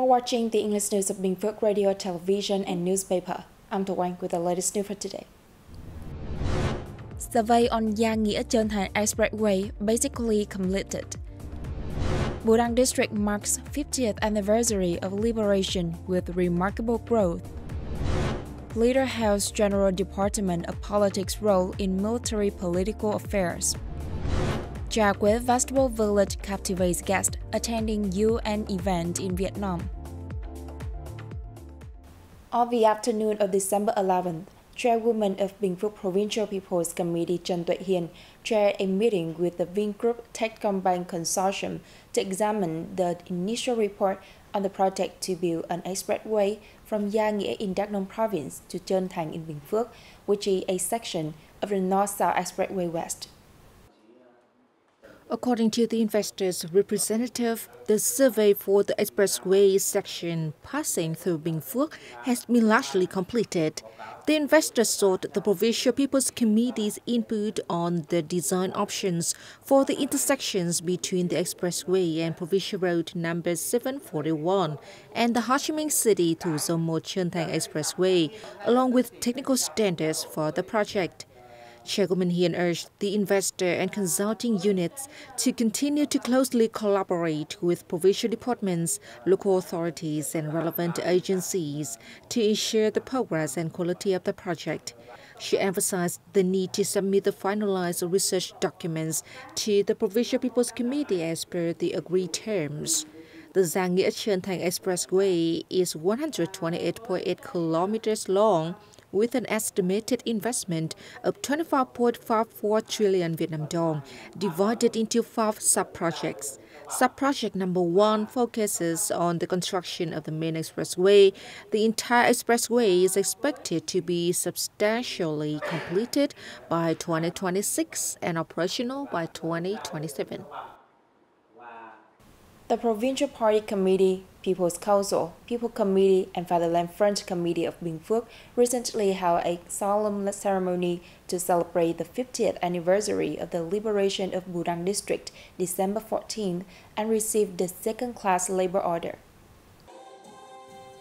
are watching the English news of Bình Phước Radio, television, and newspaper. I'm The Wang with the latest news for today. Survey on Gia Nghĩa-Chơn Thành expressway basically completed. Đăng district marks 50th anniversary of liberation with remarkable growth. Leader hails General Department of Politics role in military political affairs. Gia Nghĩa Festival Village captivates guests attending UN event in Vietnam. On the afternoon of December 11th, Chairwoman of Bình Phước Provincial People's Committee Trần Hiền chaired a meeting with the Vingroup Techcombank Consortium to examine the initial report on the project to build an expressway from Gia Nghĩa in Đắk Nông Province to Chơn Thành in Bình Phước, which is a section of the North-South Expressway West. According to the investor's representative, the survey for the expressway section passing through Bình Phước has been largely completed. The investor sought the Provincial People's Committee's input on the design options for the intersections between the expressway and Provincial Road number 741 and the Ho Chi Minh City to Zomo Chơn Thành Expressway, along with technical standards for the project. Chairwoman Hiền urged the investor and consulting units to continue to closely collaborate with provincial departments, local authorities, and relevant agencies to ensure the progress and quality of the project. She emphasized the need to submit the finalized research documents to the Provincial People's Committee as per the agreed terms. The Gia Nghĩa-Chơn Thành Expressway is 128.8 kilometers long, with an estimated investment of 25.54 trillion Vietnam dong, divided into 5 sub-projects. Sub-project number 1 focuses on the construction of the main expressway. The entire expressway is expected to be substantially completed by 2026 and operational by 2027. The Provincial Party Committee, People's Council, People Committee, and Fatherland Front Committee of Bình Phước recently held a solemn ceremony to celebrate the 50th anniversary of the liberation of Đăng district, December 14, and received the second-class labor order.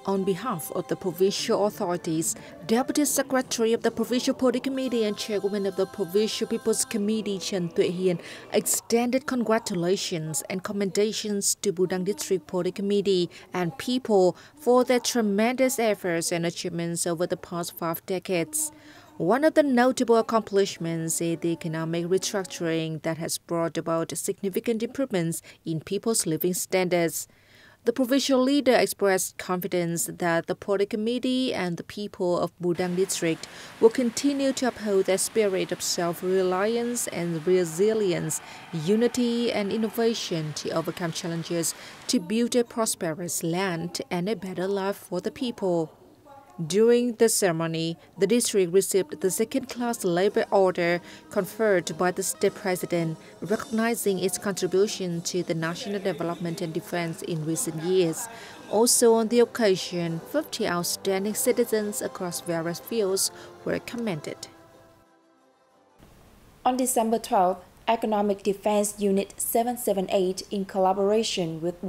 On behalf of the provincial authorities, Deputy Secretary of the Provincial Party Committee and Chairwoman of the Provincial People's Committee Trần Hiền extended congratulations and commendations to Đăng District Party Committee and people for their tremendous efforts and achievements over the past 5 decades. One of the notable accomplishments is the economic restructuring that has brought about significant improvements in people's living standards. The provincial leader expressed confidence that the party committee and the people of Đăng district will continue to uphold their spirit of self-reliance and resilience, unity and innovation to overcome challenges to build a prosperous land and a better life for the people. During the ceremony, the district received the second-class labor order conferred by the state president, recognizing its contribution to the national development and defense in recent years. Also on the occasion, 50 outstanding citizens across various fields were commended. On December 12th, Economic Defense Unit 778, in collaboration with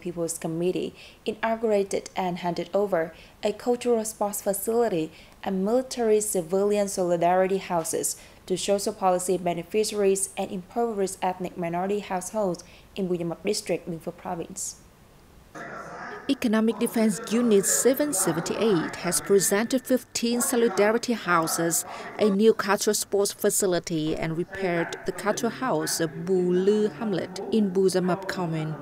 People's Committee, inaugurated and handed over a cultural sports facility and military civilian solidarity houses to social policy beneficiaries and impoverished ethnic minority households in District, Bình Phước Province. Economic Defense Unit 778 has presented 15 solidarity houses, a new cultural sports facility, and repaired the cultural house of Bu Lư Hamlet in Bu Gia Commune.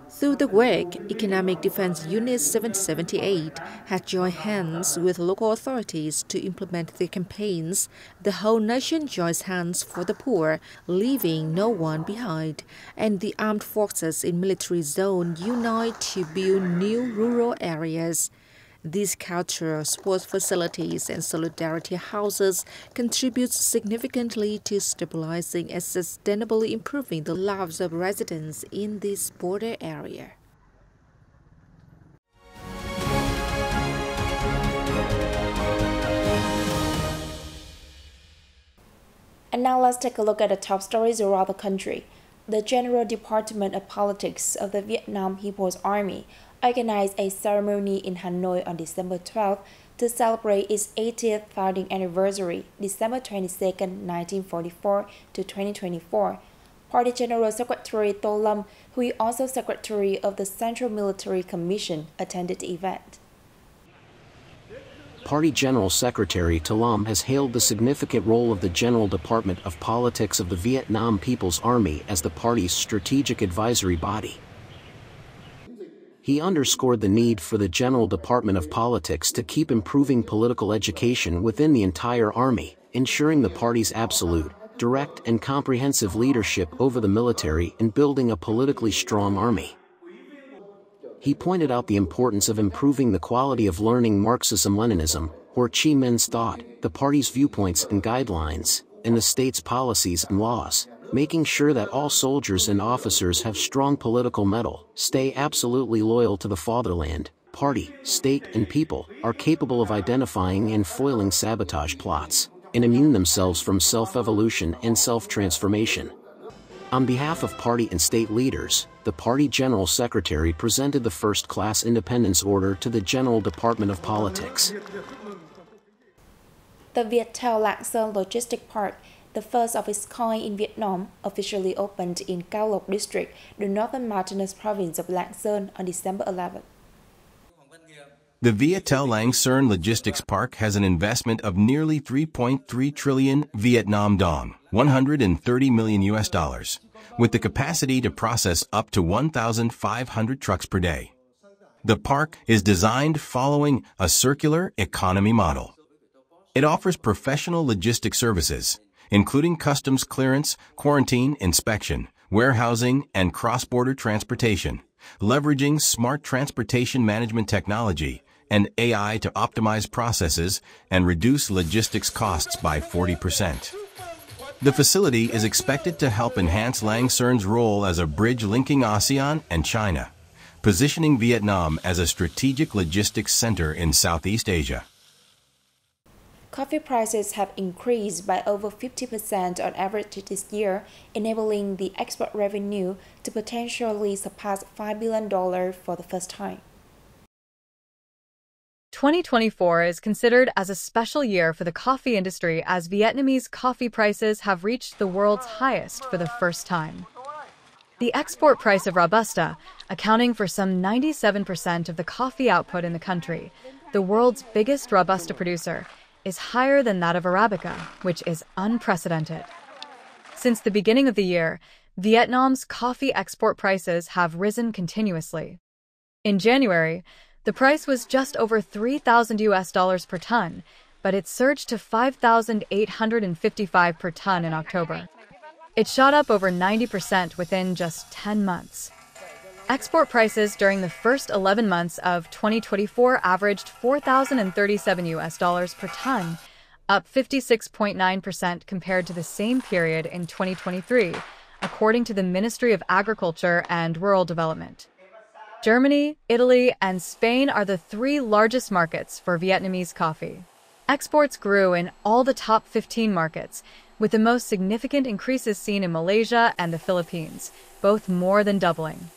Through the work, Economic Defense Unit 778 has joined hands with local authorities to implement the campaigns. The whole nation joins hands for the poor, leaving no one behind, and the armed forces in military zone unite to build new rural areas. These cultural sports facilities and solidarity houses contribute significantly to stabilizing and sustainably improving the lives of residents in this border area. And now let's take a look at the top stories around the country. The General Department of Politics of the Vietnam People's Army organized a ceremony in Hanoi on December 12 to celebrate its 80th founding anniversary, December 22, 1944 to 2024. Party General Secretary To Lâm, who is also Secretary of the Central Military Commission, attended the event. Party General Secretary To Lâm has hailed the significant role of the General Department of Politics of the Vietnam People's Army as the party's strategic advisory body. He underscored the need for the General Department of Politics to keep improving political education within the entire army, ensuring the party's absolute, direct and comprehensive leadership over the military and building a politically strong army. He pointed out the importance of improving the quality of learning Marxism-Leninism, Ho Chi Minh's thought, the party's viewpoints and guidelines, and the state's policies and laws, making sure that all soldiers and officers have strong political mettle, stay absolutely loyal to the fatherland, party, state and people, are capable of identifying and foiling sabotage plots, and immune themselves from self-evolution and self-transformation. On behalf of party and state leaders, the Party General Secretary presented the First-Class Independence Order to the General Department of Politics. The Viettel Lạng Sơn Logistics Park, the first of its kind in Vietnam, officially opened in Cao Lộc District, the northern mountainous province of Lạng Sơn on December 11. The Viettel Lạng Sơn Logistics Park has an investment of nearly 3.3 trillion Vietnam dong, $130 million, with the capacity to process up to 1,500 trucks per day. The park is designed following a circular economy model. It offers professional logistic services, including customs clearance, quarantine inspection, warehousing, and cross-border transportation, leveraging smart transportation management technology and AI to optimize processes and reduce logistics costs by 40%. The facility is expected to help enhance Lạng Sern's role as a bridge linking ASEAN and China, positioning Vietnam as a strategic logistics center in Southeast Asia. Coffee prices have increased by over 50% on average this year, enabling the export revenue to potentially surpass $5 billion for the first time. 2024 is considered as a special year for the coffee industry as Vietnamese coffee prices have reached the world's highest for the first time. The export price of Robusta, accounting for some 97% of the coffee output in the country, the world's biggest Robusta producer, is higher than that of Arabica, which is unprecedented. Since the beginning of the year, Vietnam's coffee export prices have risen continuously. In January, the price was just over $3,000 per ton, but it surged to $5,855 per ton in October. It shot up over 90% within just 10 months. Export prices during the first 11 months of 2024 averaged $4,037 per ton, up 56.9% compared to the same period in 2023, according to the Ministry of Agriculture and Rural Development. Germany, Italy, and Spain are the three largest markets for Vietnamese coffee. Exports grew in all the top 15 markets, with the most significant increases seen in Malaysia and the Philippines, both more than doubling.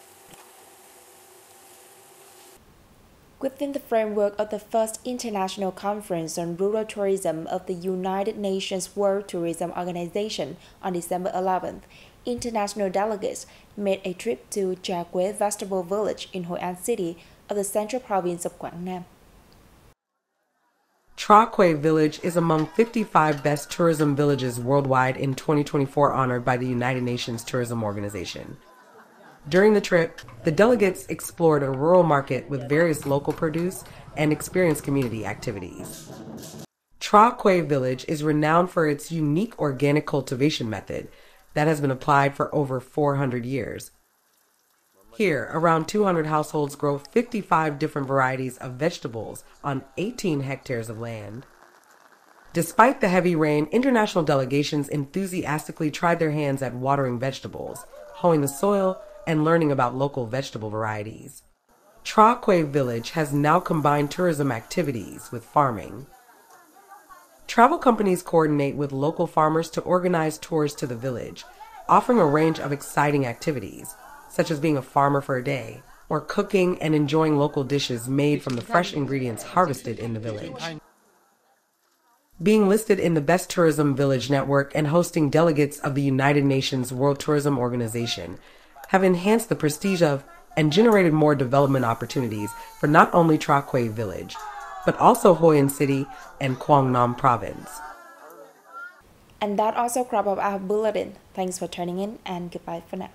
Within the framework of the first International Conference on Rural Tourism of the United Nations World Tourism Organization on December 11th, international delegates made a trip to Trà Quế Vegetable Village in Hội An City of the central province of Quảng Nam. Trà Quế Village is among 55 best tourism villages worldwide in 2024 honored by the United Nations Tourism Organization. During the trip, the delegates explored a rural market with various local produce and experienced community activities. Trà Quế Village is renowned for its unique organic cultivation method that has been applied for over 400 years. Here, around 200 households grow 55 different varieties of vegetables on 18 hectares of land. Despite the heavy rain, international delegations enthusiastically tried their hands at watering vegetables, hoeing the soil, and learning about local vegetable varieties. Trà Quế Village has now combined tourism activities with farming. Travel companies coordinate with local farmers to organize tours to the village, offering a range of exciting activities, such as being a farmer for a day, or cooking and enjoying local dishes made from the fresh ingredients harvested in the village. Being listed in the Best Tourism Village Network and hosting delegates of the United Nations World Tourism Organization have enhanced the prestige of and generated more development opportunities for not only Tra Quay Village, but also Hoi An City and Quang Nam Province. And that also wraps up our bulletin. Thanks for tuning in and goodbye for now.